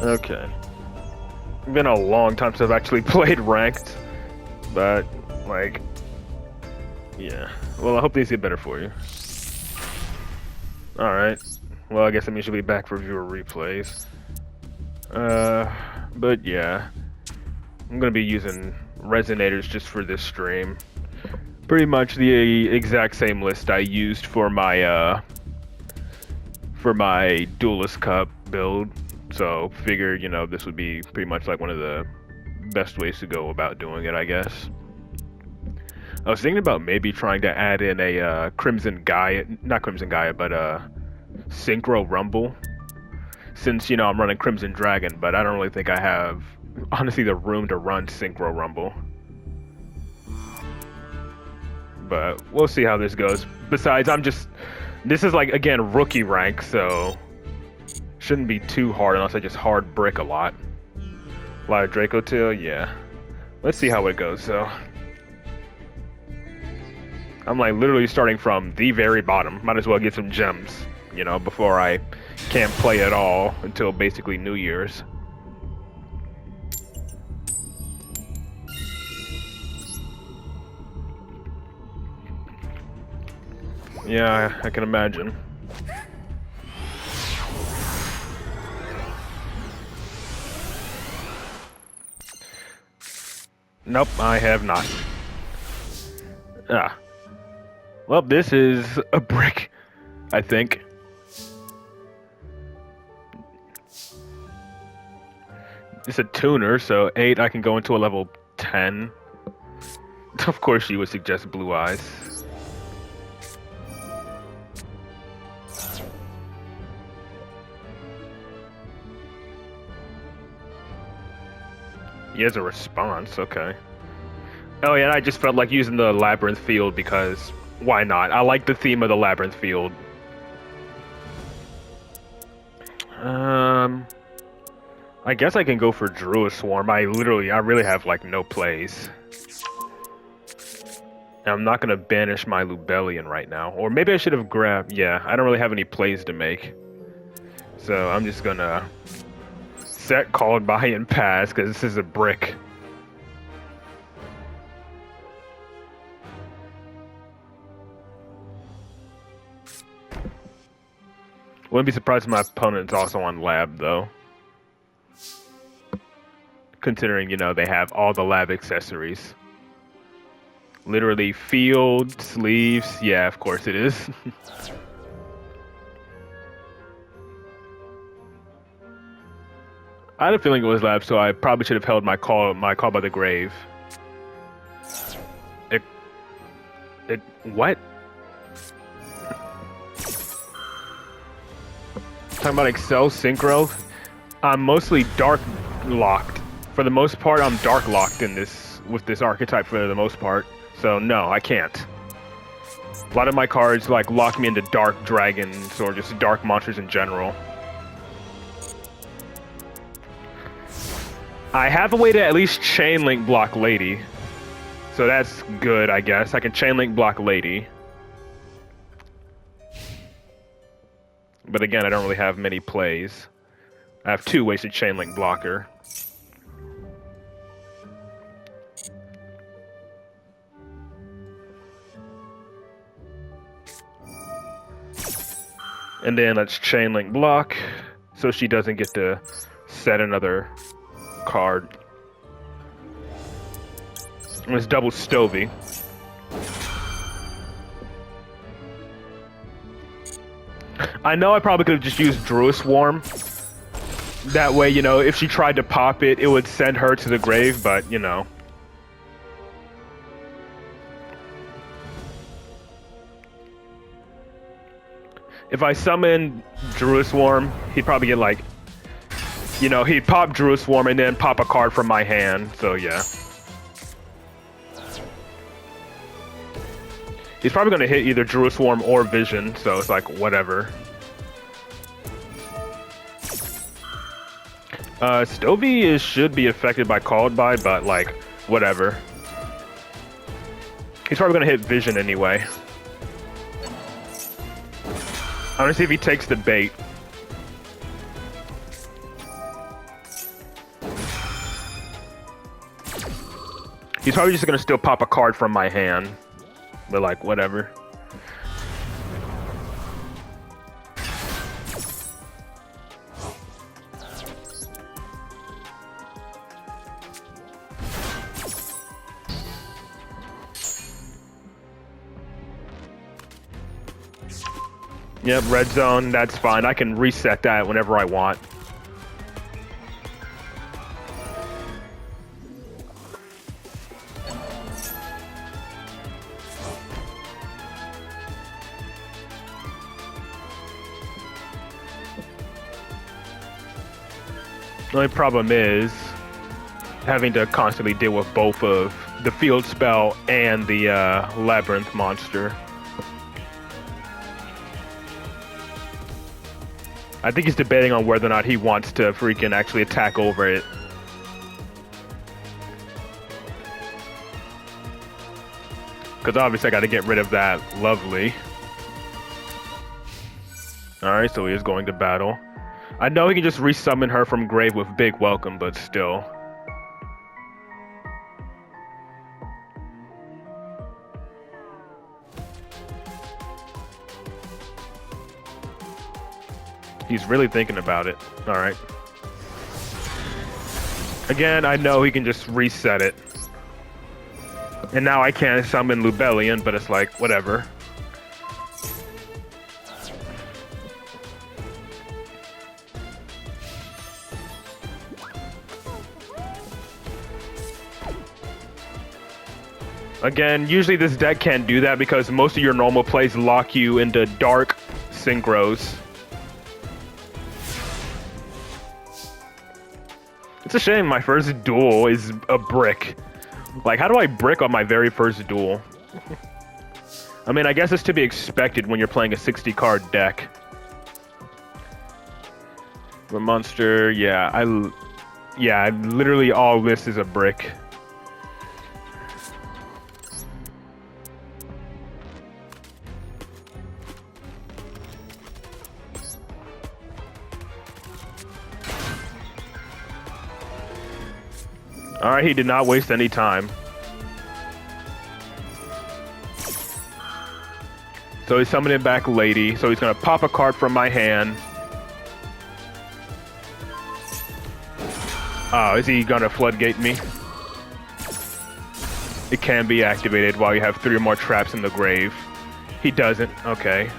Okay. It's been a long time since I've actually played ranked, but like, yeah. Well, I hope these get better for you. All right. Well, I guess that means you'll be back for viewer replays. But yeah, I'm gonna be using Resonators just for this stream. Pretty much the exact same list I used for my Duelist Cup build. So figure, you know, this would be pretty much like one of the best ways to go about doing it, I guess. I was thinking about maybe trying to add in a Crimson Gaia, not Crimson Gaia, but Synchro Rumble. Since, you know, I'm running Crimson Dragon, but I don't really think I have, honestly, the room to run Synchro Rumble. But we'll see how this goes. Besides, this is like, again, rookie rank, so shouldn't be too hard unless I just hard brick a lot. A lot of Draco Tail, yeah. Let's see how it goes, so. I'm like literally starting from the very bottom. Might as well get some gems, you know, before I can't play at all until basically New Year's. Yeah, I can imagine. Nope, I have not. Ah. Well, this is a brick, I think. It's a tuner, so 8 I can go into a level 10. Of course you would suggest Blue Eyes. He has a response, okay. Oh yeah, and I just felt like using the Labyrinth Field because why not? I like the theme of the Labyrinth Field. I guess I can go for Druid Swarm. I really have like no plays. And I'm not gonna banish my Lubellion right now. Or maybe I should have grabbed, yeah, I don't really have any plays to make. So I'm just gonna set, called by, and pass, because this is a brick. Wouldn't be surprised if my opponent's also on lab, though. Considering, you know, they have all the lab accessories. Literally field, sleeves, yeah, of course it is. I had a feeling it was lab, so I probably should have held my call by the grave. What? Talking about Excel Synchro? I'm mostly dark locked. For the most part, I'm dark locked in this with this archetype for the most part. So no, I can't. A lot of my cards like lock me into dark dragons or just dark monsters in general. I have a way to at least chain link block Lady. So that's good, I guess. I can chain link block Lady. But again, I don't really have many plays. I have 2 ways to chain link block her. And then let's chain link block so she doesn't get to set another card. And it's double Stovey. I know I probably could have just used Druid Swarm. That way, you know, if she tried to pop it, it would send her to the grave, but, you know. If I summon Druid Swarm, he'd probably get like, you know, he'd pop Druid Swarm and then pop a card from my hand, so yeah. He's probably going to hit either Druid Swarm or Vision, so it's like, whatever. Stovey should be affected by Called By, but like, whatever. He's probably going to hit Vision anyway. I want to see if he takes the bait. He's probably just gonna still pop a card from my hand. But like, whatever. Yep, red zone, that's fine. I can reset that whenever I want. The only problem is having to constantly deal with both of the field spell and the labyrinth monster. I think he's debating on whether or not he wants to freaking actually attack over it. Because obviously I got to get rid of that lovely. Alright, so he is going to battle. I know he can just resummon her from grave with big welcome, but still. He's really thinking about it. Alright. Again, I know he can just reset it. And now I can't summon Lubellion, but it's like, whatever. Again, usually this deck can't do that because most of your normal plays lock you into dark synchros. It's a shame my first duel is a brick. Like, how do I brick on my very first duel? I mean, I guess it's to be expected when you're playing a 60-card deck. The monster, yeah, literally all this is a brick. Alright, he did not waste any time. So he's summoning back Lady, so he's gonna pop a card from my hand. Oh, is he gonna floodgate me? It can be activated while you have 3 or more traps in the grave. He doesn't, okay.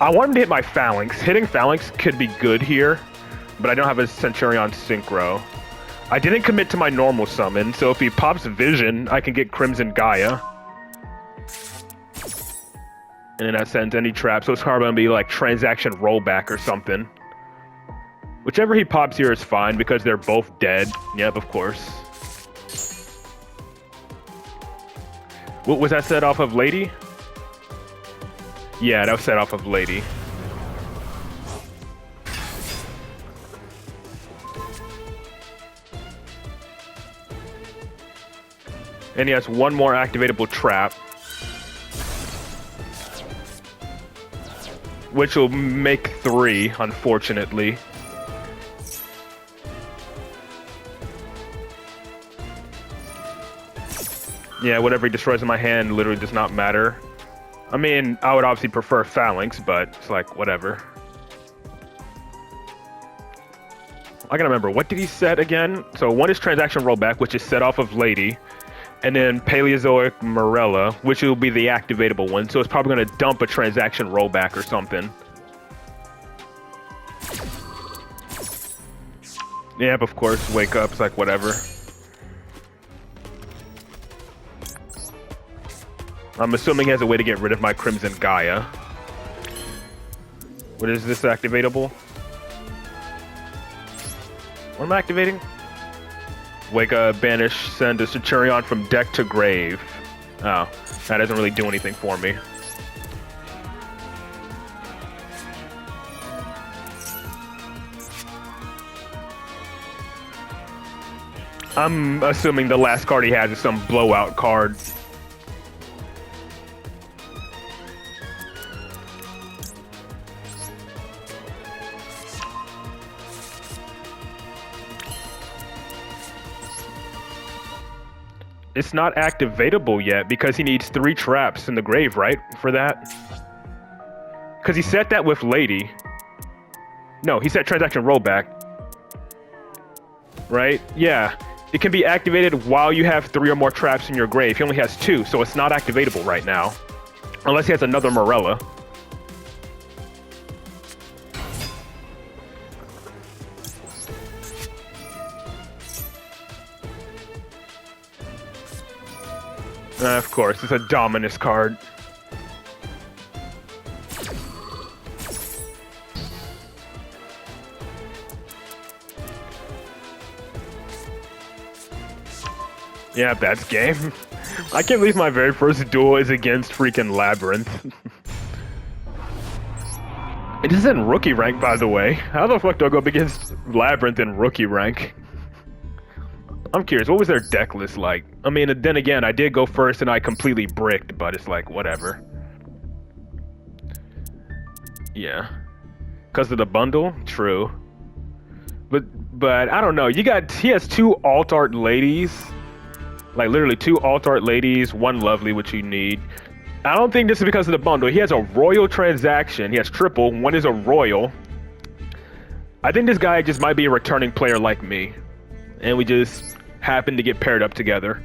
I want him to hit my Phalanx. Hitting Phalanx could be good here, but I don't have a Centurion Synchro. I didn't commit to my normal summon, so if he pops Vision, I can get Crimson Gaia. And then that sends any trap, so it's probably gonna be like Transaction Rollback or something. Whichever he pops here is fine, because they're both dead. Yep, of course. What was that set off of, Lady? Yeah, that was set off of Lady. And he has 1 more activatable trap. Which will make 3, unfortunately. Yeah, whatever he destroys in my hand literally does not matter. I mean, I would obviously prefer Phalanx, but it's like, whatever. I gotta remember, what did he set again? So 1 is Transaction Rollback, which is set off of Lady. And then Paleozoic Morella, which will be the activatable one. So it's probably gonna dump a Transaction Rollback or something. Yep, of course, Wake Up, it's like, whatever. I'm assuming he has a way to get rid of my Crimson Gaia. What is this activatable? What am I activating? Wake Up, Banish, send a Centurion from deck to grave. Oh, that doesn't really do anything for me. I'm assuming the last card he has is some blowout card. It's not activatable yet because he needs 3 traps in the grave, right? For that? Because he set that with Lady. No, he set transaction rollback. Right? Yeah. It can be activated while you have 3 or more traps in your grave. He only has 2, so it's not activatable right now. Unless he has another Morella. Of course, it's a Dominus card. Yeah, that's game. I can't believe my very first duel is against freaking Labyrinth. It is in rookie rank, by the way. How the fuck do I go up against Labyrinth in rookie rank? I'm curious, what was their deck list like? I mean, then again, I did go first and I completely bricked, but it's like, whatever. Yeah. Because of the bundle? True. But I don't know. He has 2 alt art ladies. Like, literally 2 alt art ladies, 1 lovely, which you need. I don't think this is because of the bundle. He has a royal transaction. He has triple. 1 is a royal. I think this guy just might be a returning player like me. And we just happen to get paired up together.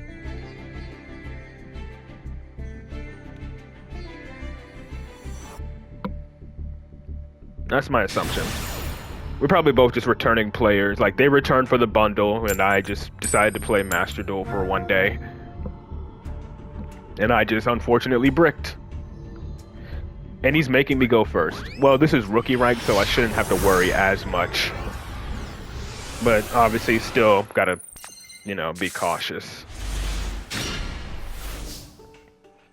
That's my assumption. We're probably both just returning players. Like, they returned for the bundle, and I just decided to play Master Duel for one day. And I just unfortunately bricked. And he's making me go first. Well, this is rookie rank, so I shouldn't have to worry as much. But obviously, still gotta, you know, be cautious.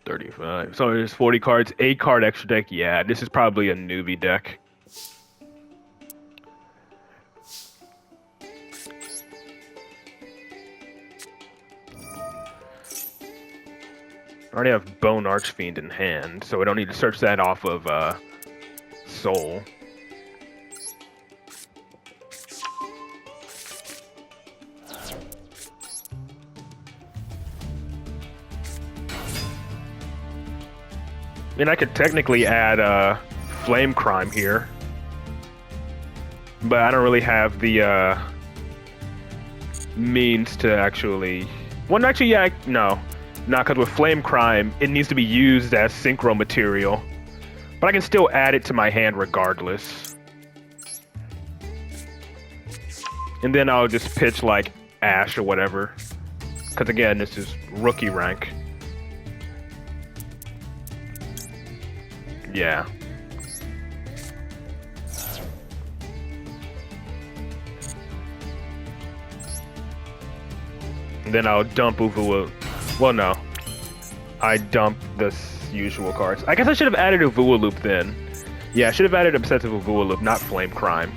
35. So there's 40 cards, 8 card extra deck. Yeah, this is probably a newbie deck. I already have Bone Archfiend in hand, so I don't need to search that off of Soul. I mean, I could technically add Flame Crime here, but I don't really have the means to actually... Well, actually, yeah, no. Not because with Flame Crime, it needs to be used as synchro material. But I can still add it to my hand regardless. And then I'll just pitch like Ash or whatever. Because again, this is rookie rank. Yeah. And then I'll dump Uvu. Well, no. I dumped the usual cards. I guess I should have added a Vua Loop then. Yeah, I should have added Obsessive Vua Loop, not Flame Crime.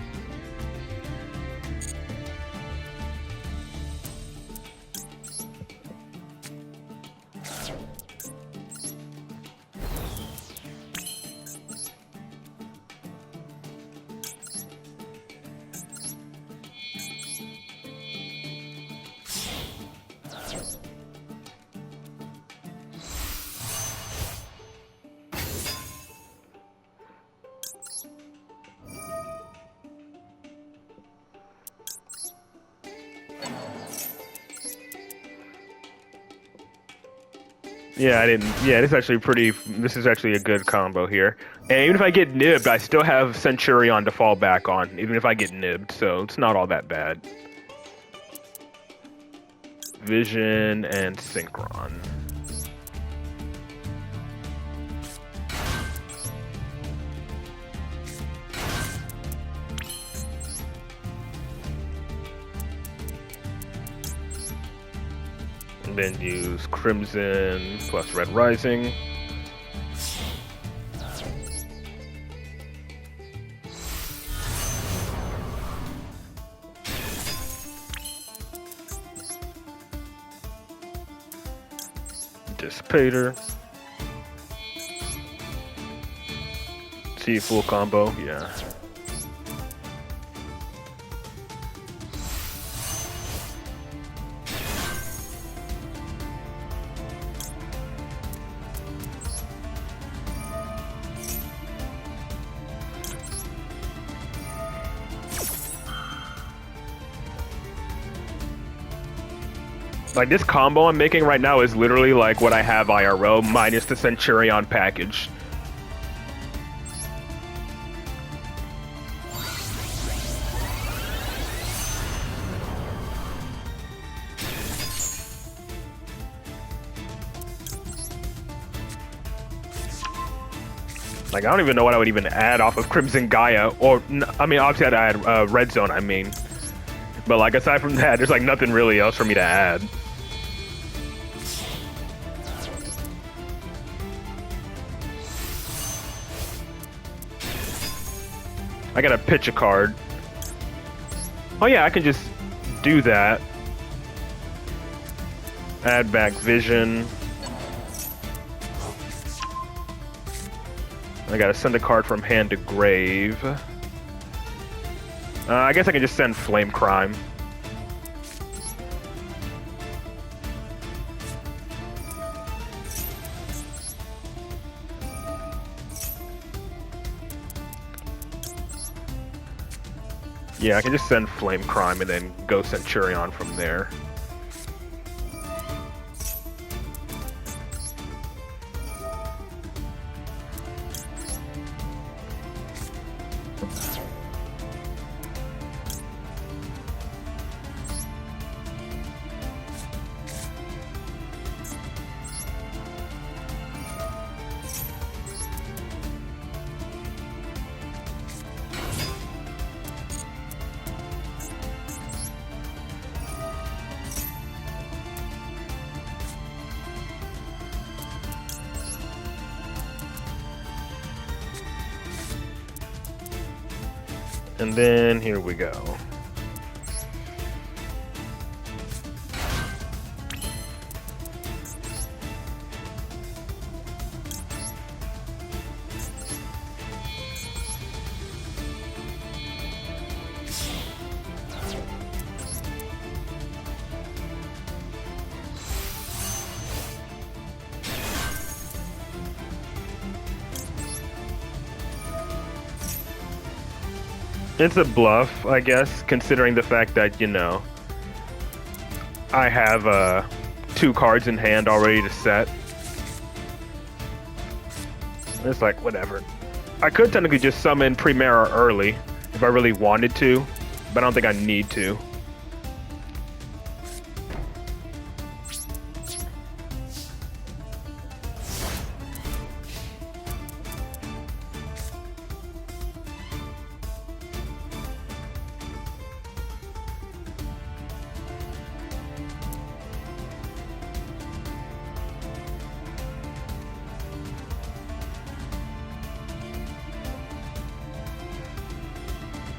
Yeah, I didn't. Yeah, this is actually a good combo here. And even if I get nibbed, I still have Centurion to fall back on, even if I get nibbed, so it's not all that bad. Vision and Synchron. Then use Crimson plus Red Rising. Dissipator. See, full combo, yeah. Like, this combo I'm making right now is literally like what I have IRL minus the Centurion package. Like, I don't even know what I would even add off of Crimson Gaia, or, I mean, obviously I'd add Red Zone, I mean. But, like, aside from that, there's, like, nothing really else for me to add. I gotta pitch a card. Oh yeah, I can just do that. Add back Vision. I gotta send a card from hand to grave. I guess I can just send Flame Crime. Yeah, I can just send Flame Crime and then go Centurion from there. And then here we go. It's a bluff, I guess, considering the fact that, you know, I have 2 cards in hand already to set. It's like, whatever. I could technically just summon Primera early if I really wanted to, but I don't think I need to.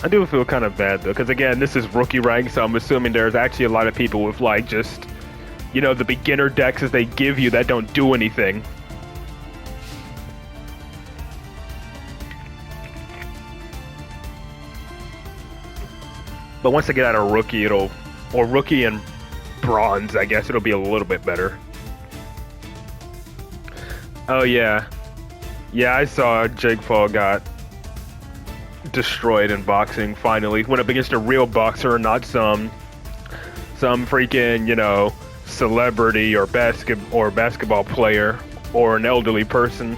I do feel kind of bad though, because again, this is rookie rank, so I'm assuming there's actually a lot of people with like just, you know, the beginner decks as they give you that don't do anything. But once I get out of rookie, or rookie and bronze, I guess it'll be a little bit better. Oh yeah. Yeah, I saw Jake Paul got destroyed in boxing finally. Went up against a real boxer, not some freaking, you know, celebrity or basketball player or an elderly person.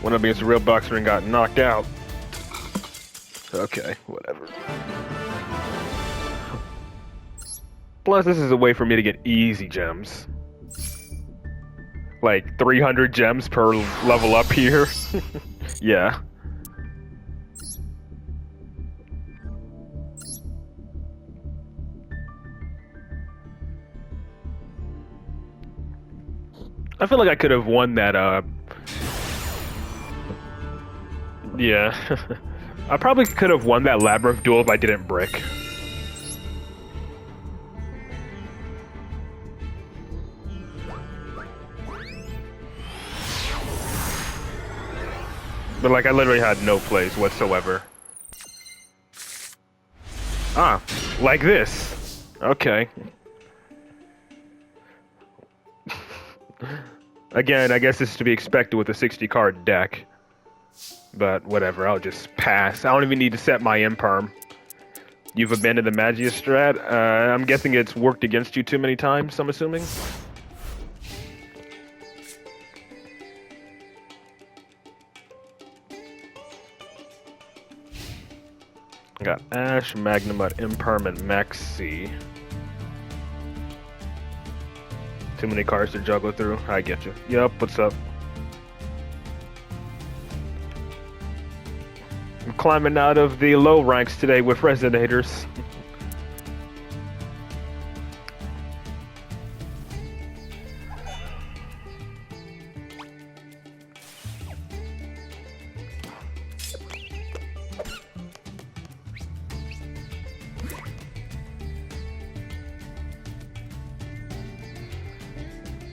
Went up against a real boxer and got knocked out. Okay, whatever. Plus, this is a way for me to get easy gems. Like 300 gems per level up here. Yeah. I feel like I could have won that, yeah. I probably could have won that Labyrinth duel if I didn't brick. But like, I literally had no plays whatsoever. Ah, like this. Okay. Again, I guess this is to be expected with a 60 card deck. But whatever, I'll just pass. I don't even need to set my imperm. You've abandoned the Magia strat? I'm guessing it's worked against you too many times, I'm assuming? I got Ash, Magnamut, Imperm, and Maxi. Too many cards to juggle through. I get you. Yup, what's up? I'm climbing out of the low ranks today with Resonators.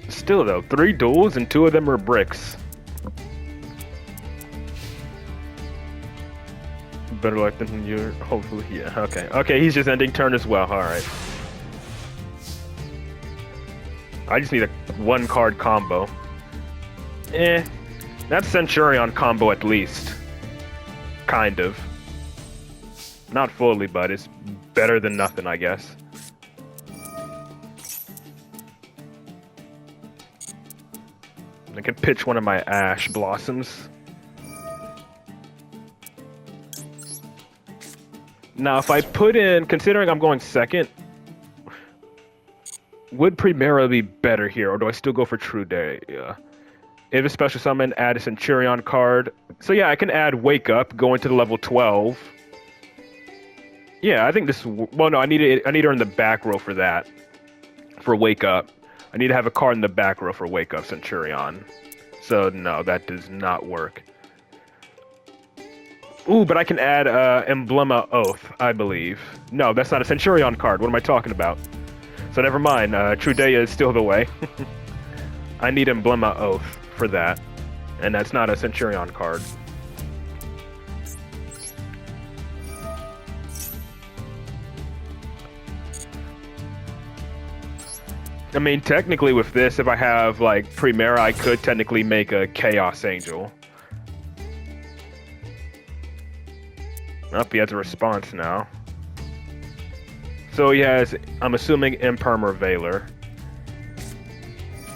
Still though, 3 duels and 2 of them are bricks. Better luck than you, hopefully, yeah, okay. Okay, he's just ending turn as well, alright. I just need a 1 card combo. That's Centurion combo at least. Kind of. Not fully, but it's better than nothing, I guess. I could pitch one of my Ash Blossoms. Now, if I put in, considering I'm going second, would Primera be better here, or do I still go for True Day? Yeah. If a special summon, add a Centurion card. So yeah, I can add Wake Up, go into the level 12. Yeah, I think this. Well, no, I need her in the back row for that. For Wake Up. I need to have a card in the back row for Wake Up Centurion. So no, that does not work. Ooh, but I can add Emblema Oath, I believe. No, that's not a Centurion card. What am I talking about? So never mind. Trudea is still the way. I need Emblema Oath for that. And that's not a Centurion card. I mean, technically with this, if I have, like, Primera, I could technically make a Chaos Angel. Oh, he has a response now. So he has, I'm assuming, Imperm or Veiler.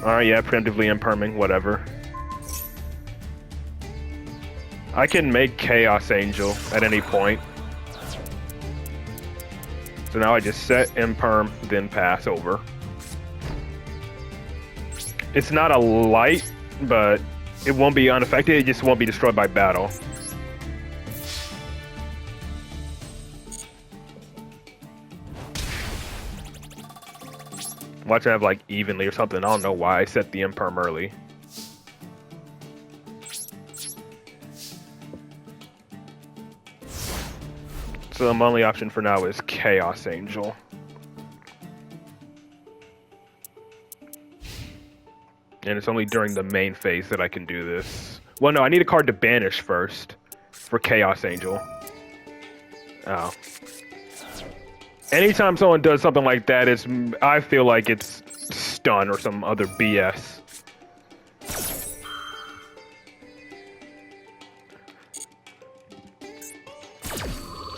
Alright, yeah, preemptively Imperming, whatever. I can make Chaos Angel at any point. So now I just set Imperm, then pass over. It's not a light, but it won't be unaffected, it just won't be destroyed by battle. Watch I have like evenly or something, I don't know why I set the Imperm early. So my only option for now is Chaos Angel. And it's only during the main phase that I can do this. Well, no, I need a card to banish first for Chaos Angel. Oh. Anytime someone does something like that, I feel like it's stun or some other BS.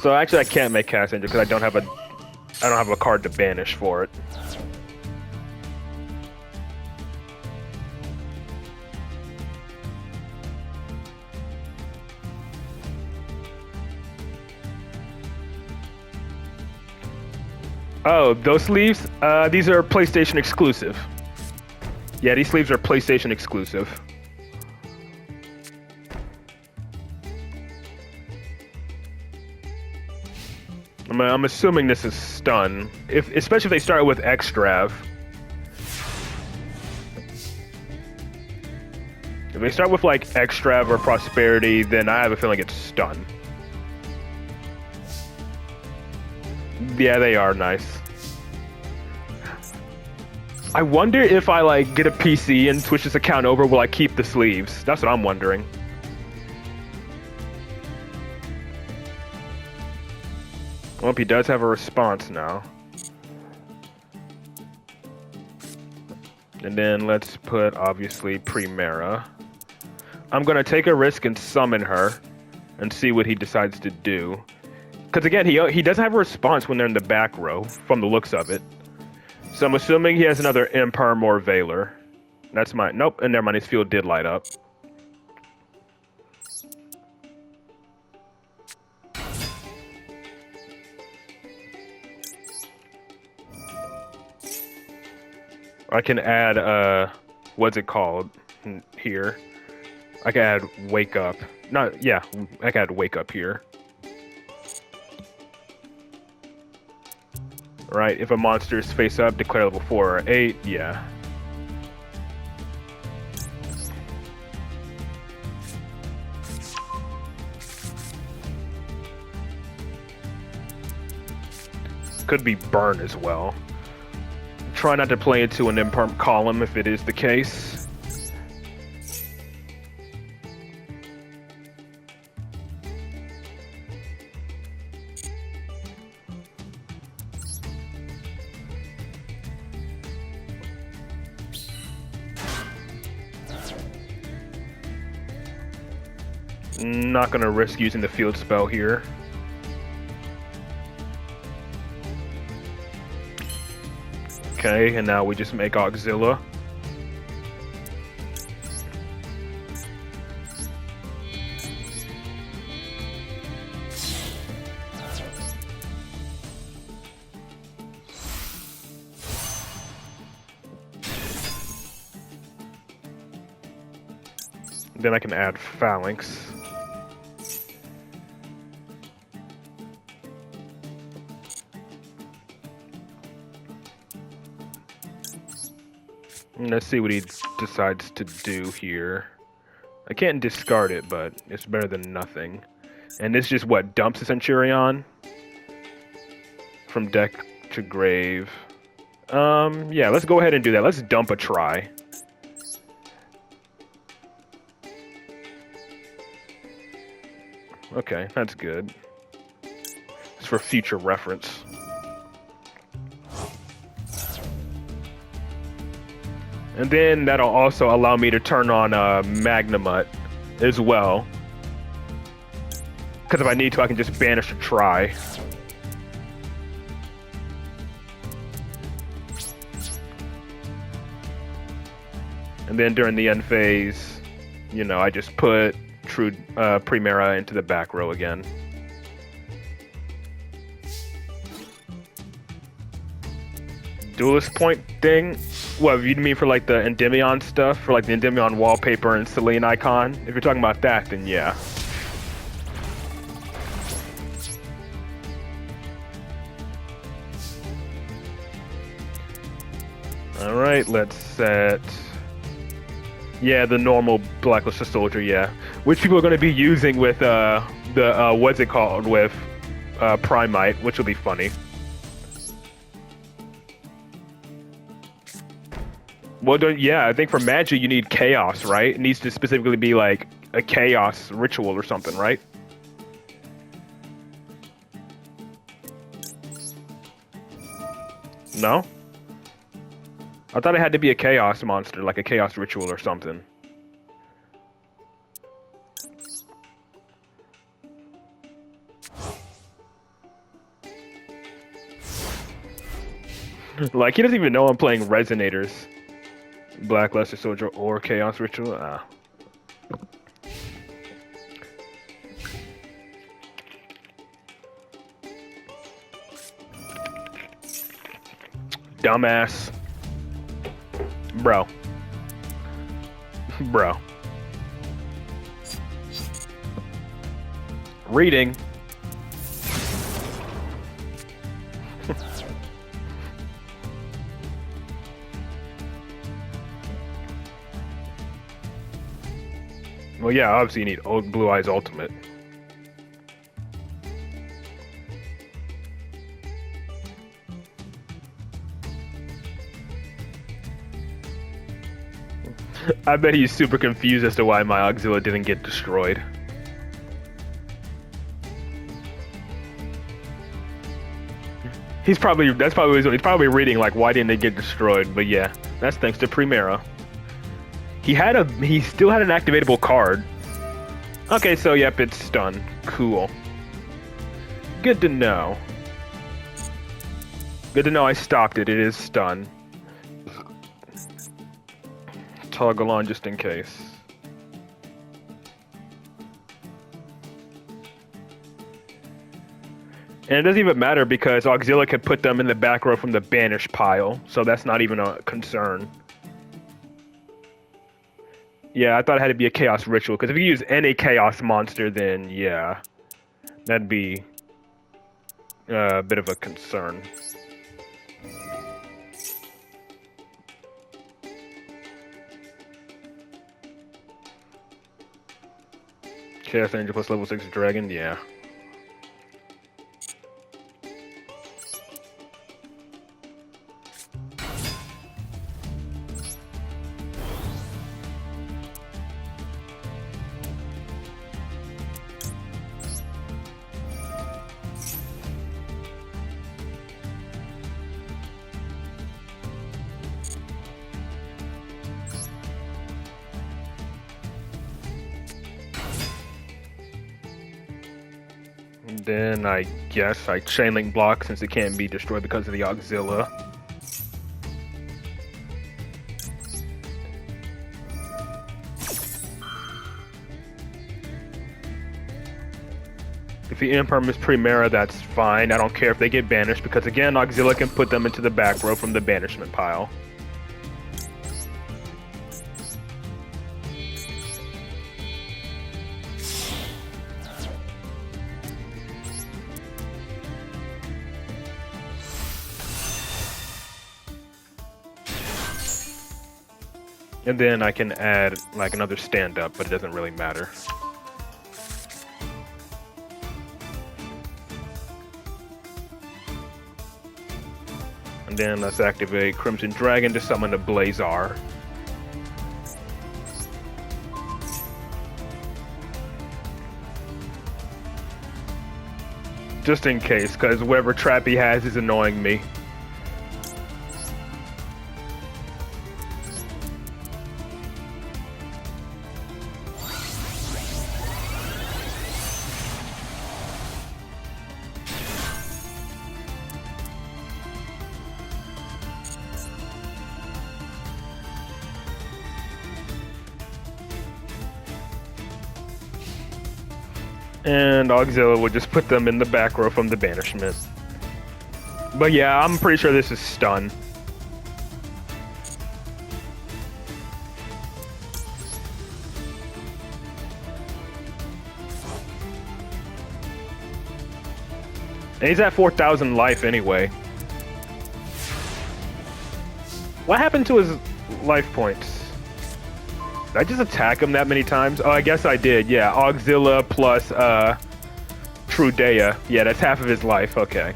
So actually, I can't make Chaos Angel because I don't have a card to banish for it. Oh, those sleeves? These are PlayStation exclusive. Yeah, these sleeves are PlayStation exclusive. I'm assuming this is stun. Especially if they start with Extrav. If they start with like Extrav or Prosperity, then I have a feeling it's stun. Yeah, they are nice. I wonder if I like get a PC and switch this account over, will I keep the sleeves? That's what I'm wondering. Well, he does have a response now. And then let's put, obviously, Primera. I'm gonna take a risk and summon her, and see what he decides to do. Because again, he doesn't have a response when they're in the back row, from the looks of it. So I'm assuming he has another Imperm or Veiler. That's my... Nope, and never mind, his field did light up. I can add, what's it called here? I can add Wake Up. Yeah, I can add Wake Up here. Right, if a monster is face up, declare level 4 or 8, yeah. Could be Burn as well. Try not to play into an Imperm column if it is the case. Not gonna risk using the field spell here. Okay, and now we just make Auxilla. Then I can add Phalanx. Let's see what he decides to do here. I can't discard it, but it's better than nothing. And this just, what, dumps the Centurion? From deck to grave. Yeah, let's go ahead and do that. Let's dump a try. Okay, that's good. It's for future reference. And then that'll also allow me to turn on Magnamut as well. Because if I need to, I can just banish a try. And then during the end phase, you know, I just put True Primera into the back row again. Duelist point thing? What, you mean for like the Endymion stuff? For like the Endymion wallpaper and Selene icon? If you're talking about that, then yeah. Alright, let's set... Yeah, the normal Blacklisted Soldier, yeah. Which people are going to be using with what's it called, with Primite, which will be funny. Well, yeah, I think for magic you need chaos, right? It needs to specifically be like a chaos ritual or something, right? No? I thought it had to be a chaos monster, like a chaos ritual or something. Like, he doesn't even know I'm playing Resonators. Blackluster Soldier or Chaos Ritual? Ah. Dumbass. Bro. Bro. Reading. Well, yeah, obviously you need Old Blue Eyes Ultimate. I bet he's super confused as to why my Auxilla didn't get destroyed. That's probably what he's probably reading, like, why didn't they get destroyed? But yeah, that's thanks to Primera. He still had an activatable card. Okay, so yep, it's stun. Cool. Good to know. Good to know I stopped it. It is stun. Toggle on just in case. And it doesn't even matter because Auxilia can put them in the back row from the banish pile, so that's not even a concern. Yeah, I thought it had to be a Chaos Ritual, because if you use any Chaos monster, then yeah, that'd be a bit of a concern. Chaos Angel plus level 6 Dragon, yeah. And then I guess I chain link block since it can't be destroyed because of the Auxilia. If the Imperm is Primera, that's fine. I don't care if they get banished because again, Auxilia can put them into the back row from the banishment pile. And then I can add like another stand-up, but it doesn't really matter. And then let's activate Crimson Dragon to summon a Blazar. Just in case, because whatever trap he has is annoying me. And Auxilia would just put them in the back row from the banishment. But yeah, I'm pretty sure this is stun. And he's at 4,000 life anyway. What happened to his life points? Did I just attack him that many times? Oh, I guess I did. Yeah, Auxilia plus Trudea. Yeah, that's half of his life. Okay.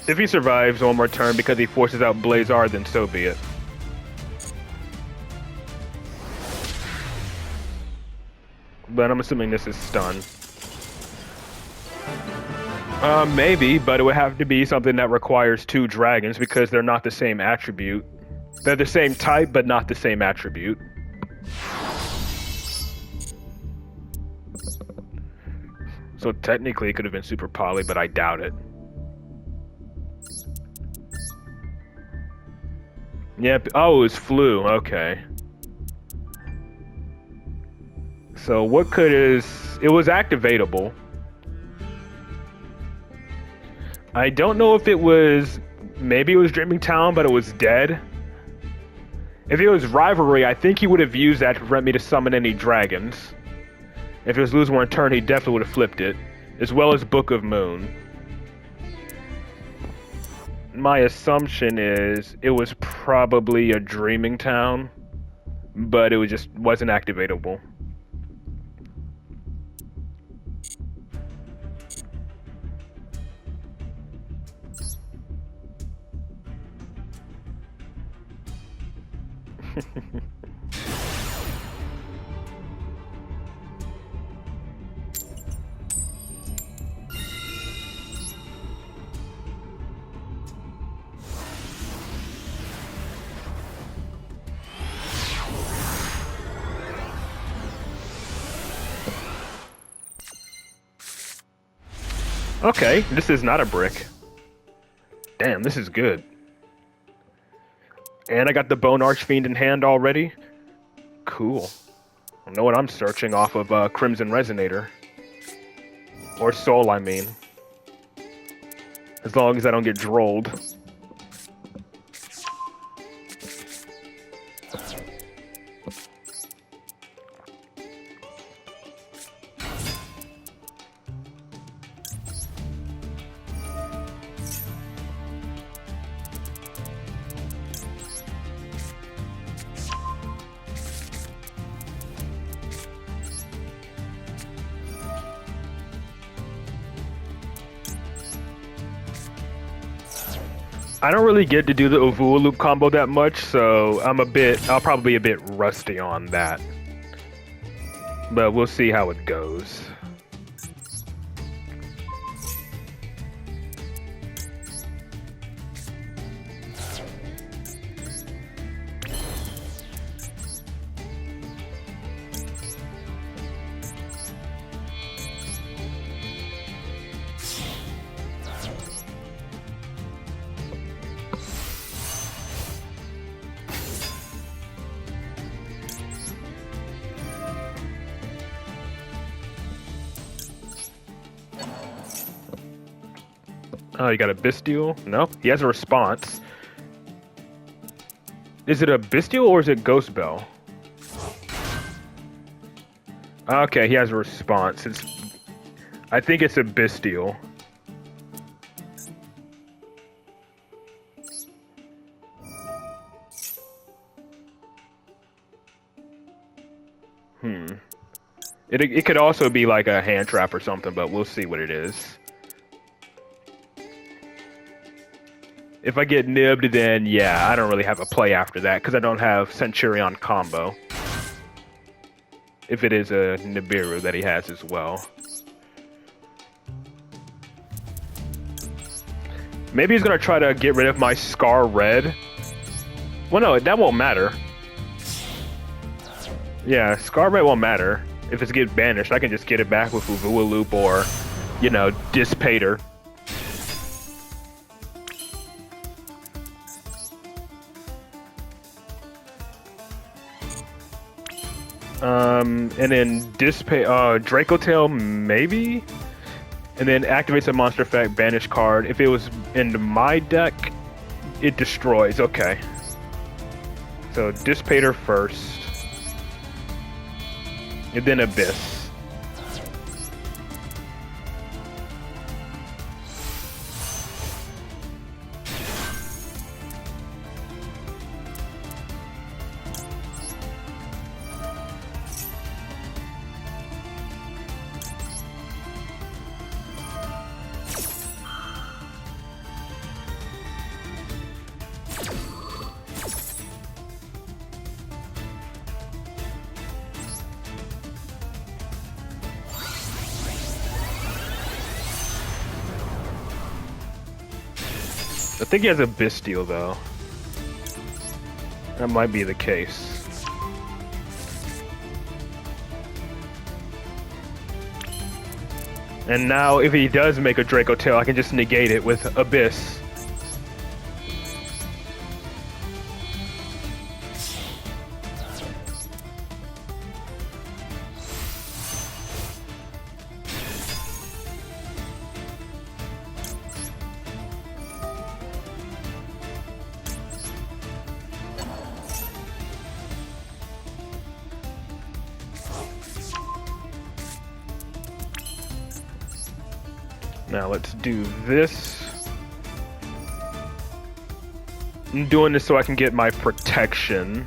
If he survives one more turn because he forces out Blazar, then so be it. But I'm assuming this is stun. Maybe, but it would have to be something that requires 2 dragons because they're not the same attribute. They're the same type, but not the same attribute. So technically it could have been Super Poly, but I doubt it. Yep. Oh, it was Flu. Okay. So what could is... It was activatable. I don't know if it was... Maybe it was Dreaming Town, but it was dead. If it was Rivalry, I think he would have used that to prevent me to summon any dragons. If it was Lose One Turn, he definitely would have flipped it. As well as Book of Moon. My assumption is it was probably a Dreaming Town, but it just wasn't activatable. Okay, this is not a brick. Damn, this is good. And I got the Bone Archfiend in hand already. Cool. I know what I'm searching off of Crimson Resonator. Or Soul, I mean. As long as I don't get drolled. I don't really get to do the Ovua Loop combo that much, so I'll probably be a bit rusty on that. But we'll see how it goes. Oh, you got a Bestial? No, he has a response. Is it a Bestial or is it Ghost Bell? Okay, he has a response. I think it's a Bestial. It could also be like a hand trap or something, but we'll see what it is. If I get nibbed, then yeah, I don't really have a play after that, because I don't have Centurion combo. If it is a Nibiru that he has as well. Maybe he's going to try to get rid of my Scar Red. Well, no, that won't matter. Yeah, Scar Red won't matter. If it's get banished, I can just get it back with Ovua Loop or, you know, Dispater. And then Draco Tail, maybe? And then activates a monster effect, banish card. If it was in my deck, it destroys. Okay. So, Dispater first. And then Abyss. I think he has a Bestial, though. That might be the case. And now, if he does make a Draco Tail, I can just negate it with Abyss. Now let's do this. I'm doing this so I can get my protection.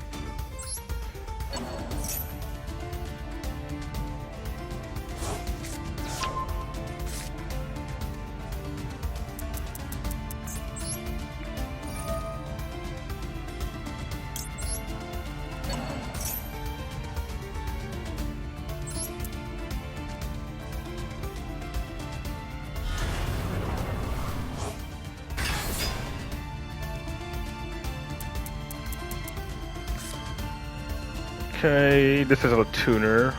Okay, this is a tuner.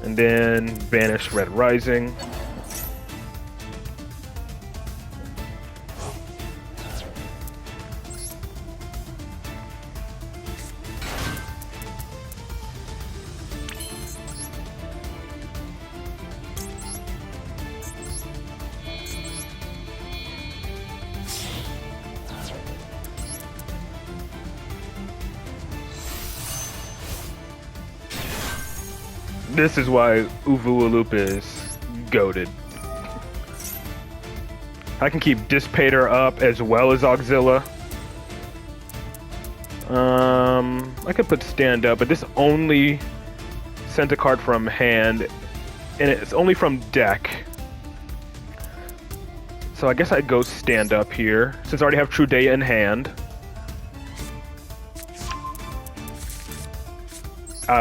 And then banish Red Rising. This is why Uvualup is goated. I can keep Dissipator up as well as Auxilla. I could put Stand Up, but this only sent a card from hand, and it's only from deck. So I guess I'd go Stand Up here, since I already have Trudea in hand.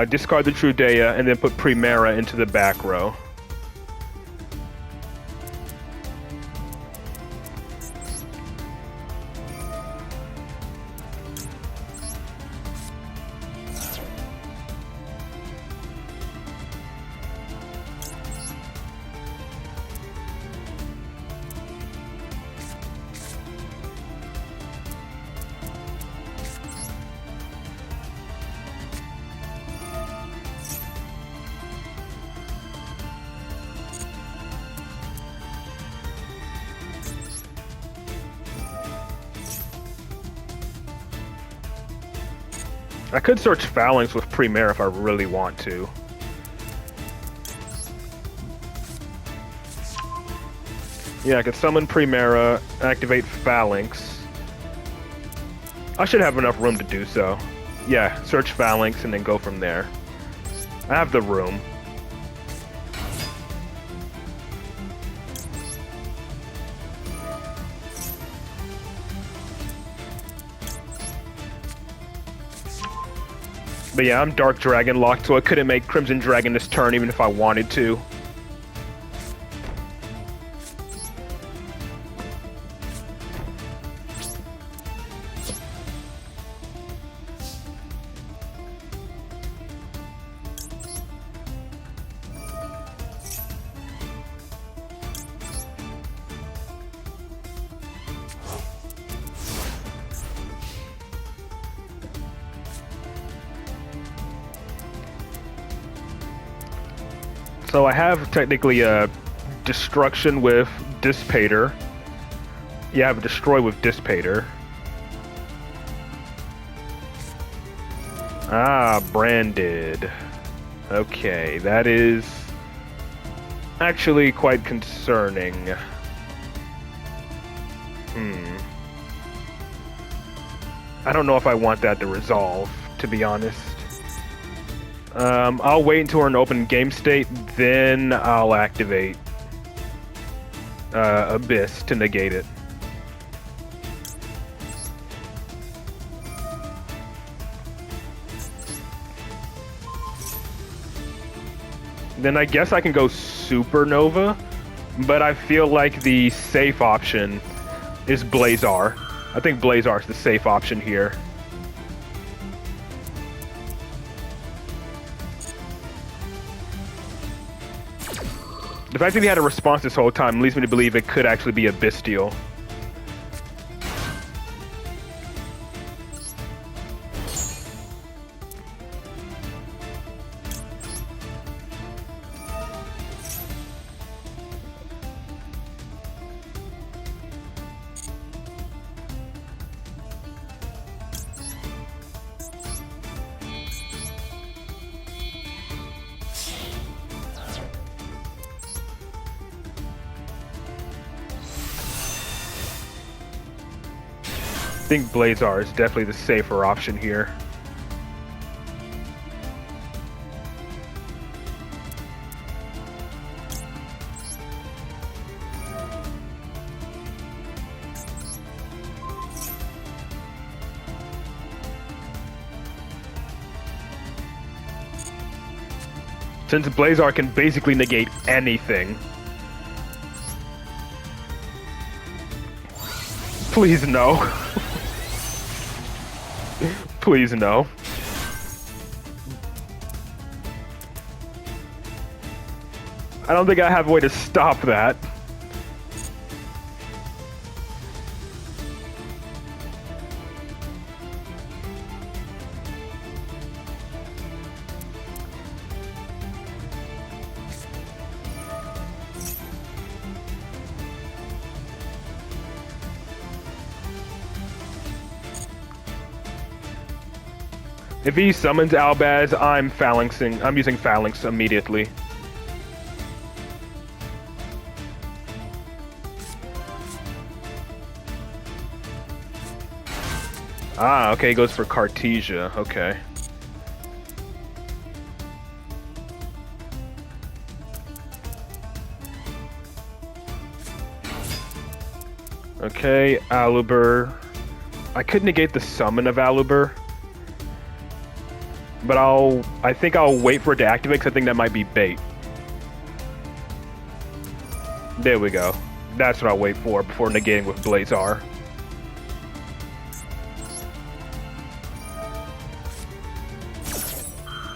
Discard the Trudea and then put Primera into the back row. I could search Phalanx with Primera if I really want to. Yeah, I could summon Primera, activate Phalanx. I should have enough room to do so. Yeah, search Phalanx and then go from there. I have the room. But yeah, I'm Dark Dragon locked, so I couldn't make Crimson Dragon this turn even if I wanted to. So I have technically a Destruction with Dissipator. Yeah, I have a Destroy with Dissipator. Ah, branded. Okay, that is actually quite concerning. I don't know if I want that to resolve, to be honest. I'll wait until we're in open game state, then I'll activate Abyss to negate it. Then I guess I can go Supernova, but I feel like the safe option is Blazar. I think Blazar is the safe option here. The fact that he had a response this whole time leads me to believe it could actually be a Bestial. I think Blazar is definitely the safer option here. Since Blazar can basically negate anything. Please no. Please no. I don't think I have a way to stop that. If he summons Albaz, I'm phalanxing. I'm using phalanx immediately. Ah, okay, he goes for Cartesia. Okay. Okay, Aluber. I could negate the summon of Aluber. But I think I'll wait for it to activate because I think that might be bait. There we go. That's what I'll wait for before negating with Blazar.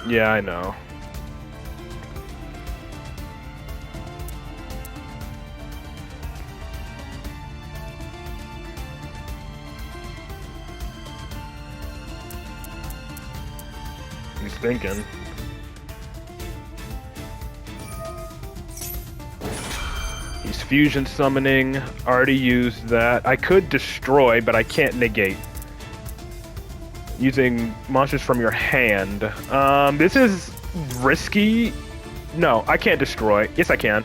Yeah, I know. He's thinking. He's fusion summoning. Already used that. I could destroy, but I can't negate. Using monsters from your hand. This is risky. No, I can't destroy. Yes, I can.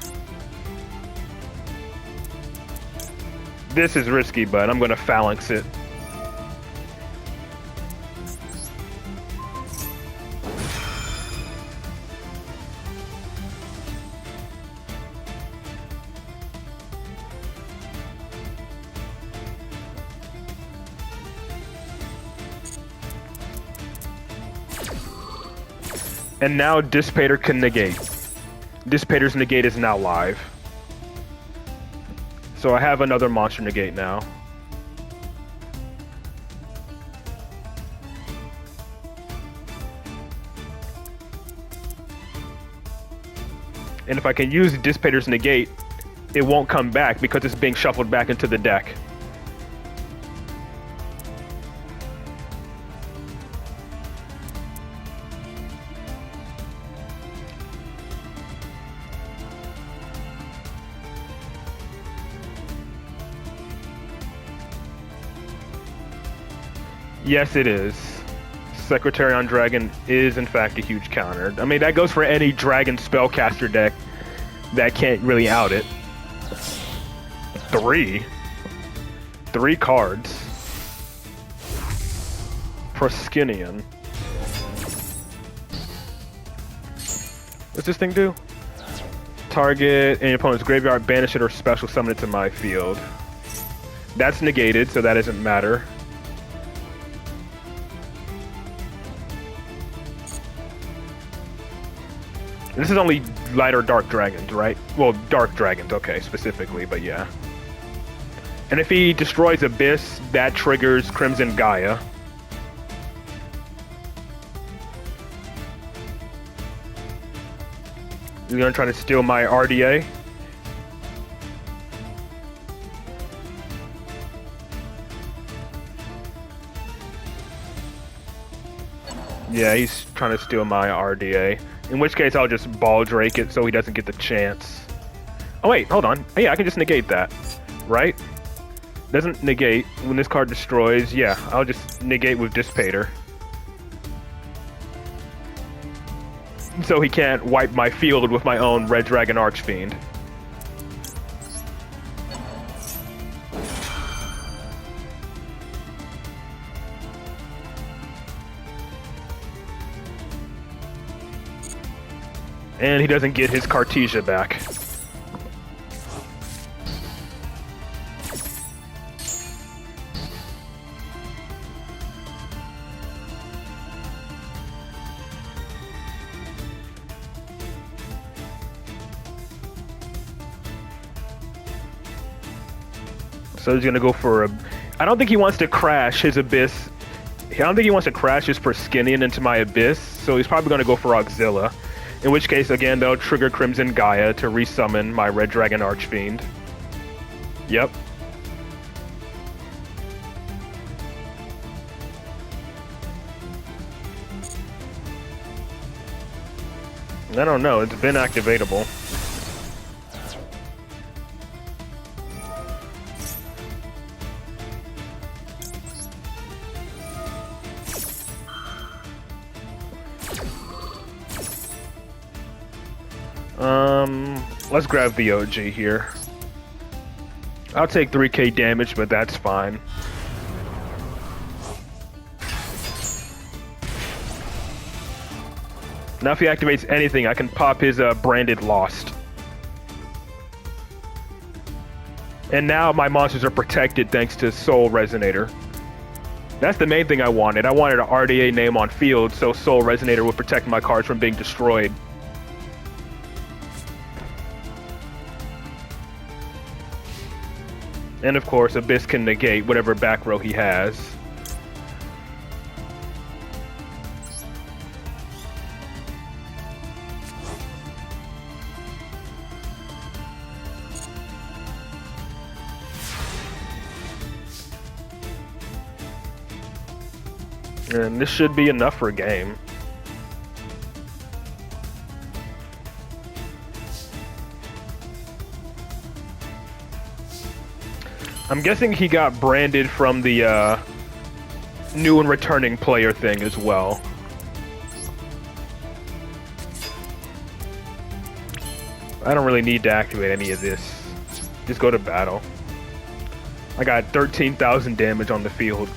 This is risky, but I'm gonna phalanx it. And now Dissipator can negate. Dissipator's negate is now live. So I have another monster negate now. And if I can use Dissipator's negate, it won't come back because it's being shuffled back into the deck. Yes, it is. Secretary on Dragon is in fact a huge counter. I mean, that goes for any Dragon spellcaster deck that can't really out it. Three cards. Proskinian. What's this thing do? Target in your opponent's graveyard, banish it or special summon it to my field. That's negated, so that doesn't matter. This is only light or dark dragons, right? Well, dark dragons, okay, specifically, but yeah. And if he destroys Abyss, that triggers Crimson Gaia. You're gonna try to steal my RDA? Yeah, he's trying to steal my RDA. In which case, I'll just Ball Drake it so he doesn't get the chance. Oh wait, hold on. Yeah, I can just negate that, right? Doesn't negate when this card destroys. Yeah, I'll just negate with Dissipator. So he can't wipe my field with my own Red Dragon Archfiend. And he doesn't get his Cartesia back. So he's gonna go for a... I don't think he wants to crash his Abyss. I don't think he wants to crash his Proskinian into my Abyss, so he's probably gonna go for Auxilla. In which case, again, they'll trigger Crimson Gaia to resummon my Red Dragon Archfiend. Yep. I don't know, it's been activatable. Let's grab the OG here. I'll take 3k damage, but that's fine. Now if he activates anything, I can pop his branded Lost. And now my monsters are protected thanks to Soul Resonator. That's the main thing I wanted. I wanted an RDA name on field so Soul Resonator would protect my cards from being destroyed. And of course, Abyss can negate whatever back row he has. And this should be enough for a game. I'm guessing he got branded from the new and returning player thing as well. I don't really need to activate any of this. Just go to battle. I got 13,000 damage on the field.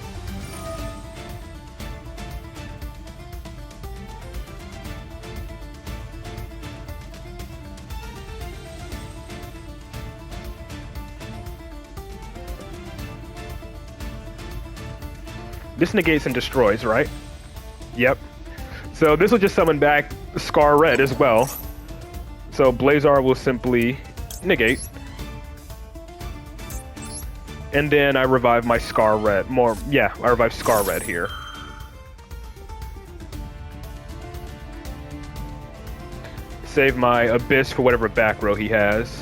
This negates and destroys, right? Yep. So this will just summon back Scar Red as well. So Blazar will simply negate. And then I revive my Scar Red. I revive Scar Red here. Save my Abyss for whatever back row he has.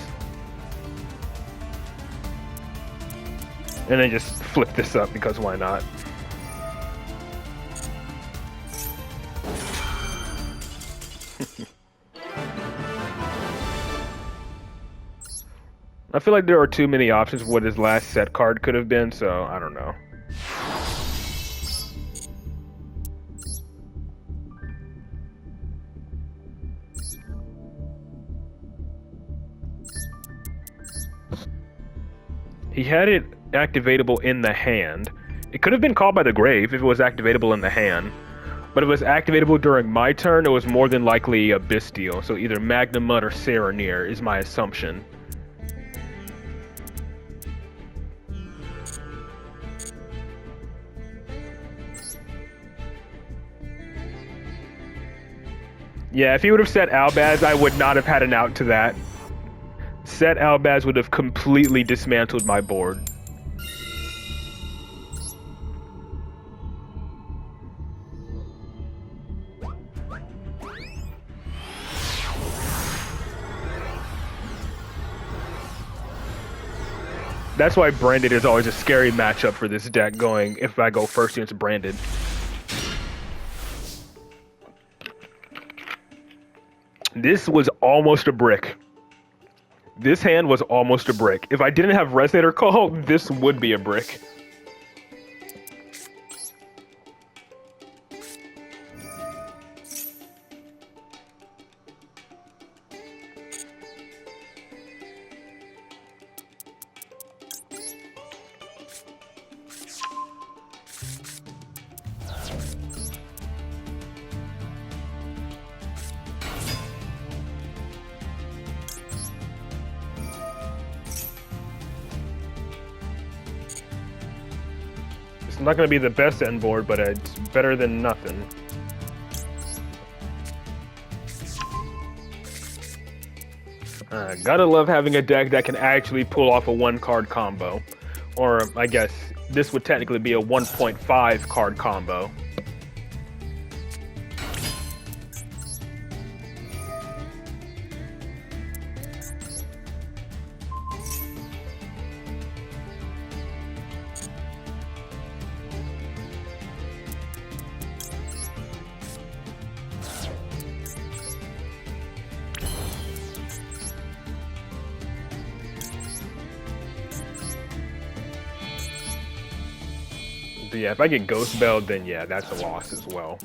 And then just flip this up because why not? I feel like there are too many options for what his last set card could have been, so I don't know. He had it activatable in the hand. It could have been called by the grave if it was activatable in the hand. But if it was activatable during my turn, it was more than likely a Bestial, so either Magnum Mud or Serenir is my assumption. Yeah, if he would have set Albaz, I would not have had an out to that. Set Albaz would have completely dismantled my board. That's why Branded is always a scary matchup for this deck going if I go first against Branded. This was almost a brick. This hand was almost a brick. If I didn't have Resonator Call, this would be a brick. It's not going to be the best end board, but it's better than nothing. Gotta love having a deck that can actually pull off a 1-card combo. Or, I guess, this would technically be a 1.5 card combo. But yeah, if I get Ghost Bell, then yeah, that's a loss as well.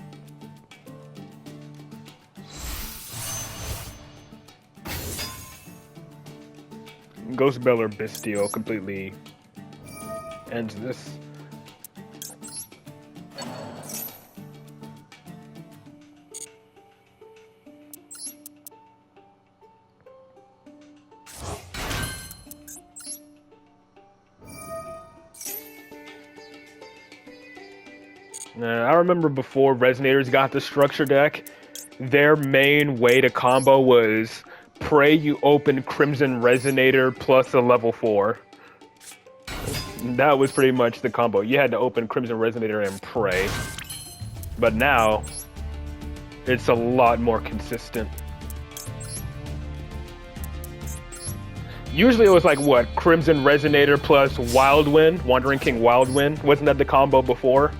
Ghost Bell or Bisteel completely ends this. I remember before Resonators got the structure deck, their main way to combo was pray you open Crimson Resonator plus a level 4. That was pretty much the combo. You had to open Crimson Resonator and pray. But now, it's a lot more consistent. Usually it was like, what, Crimson Resonator plus Wild Wind, Wandering King Wild Wind? Wasn't that the combo before?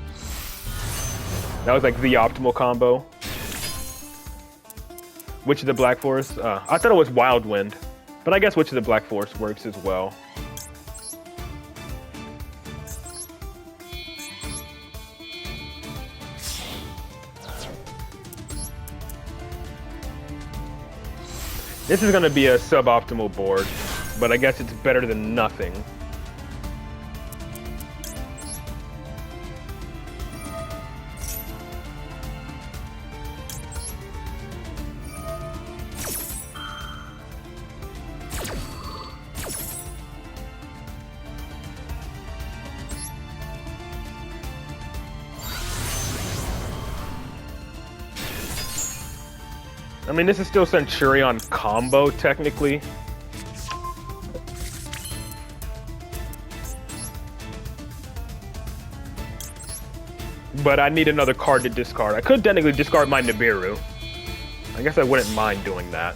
That was like the optimal combo. Witch of the Black Forest? I thought it was Wild Wind, but I guess Witch of the Black Forest works as well. This is going to be a suboptimal board, but I guess it's better than nothing. I mean, this is still Centurion combo, technically. But I need another card to discard. I could technically discard my Nibiru. I guess I wouldn't mind doing that.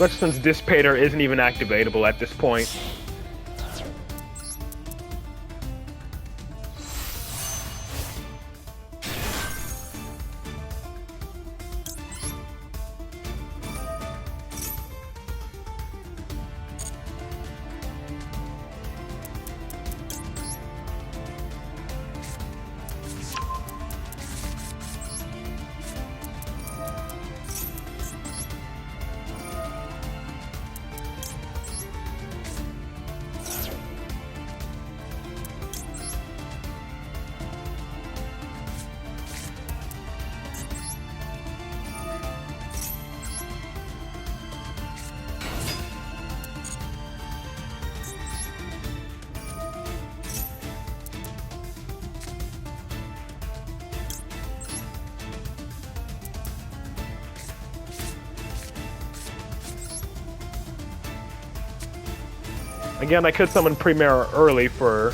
Especially since Dissipator isn't even activatable at this point. Again, I could summon Premier early for,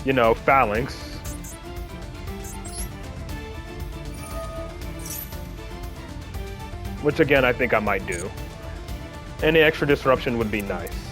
you know, Phalanx. Which again, I think I might do. Any extra disruption would be nice.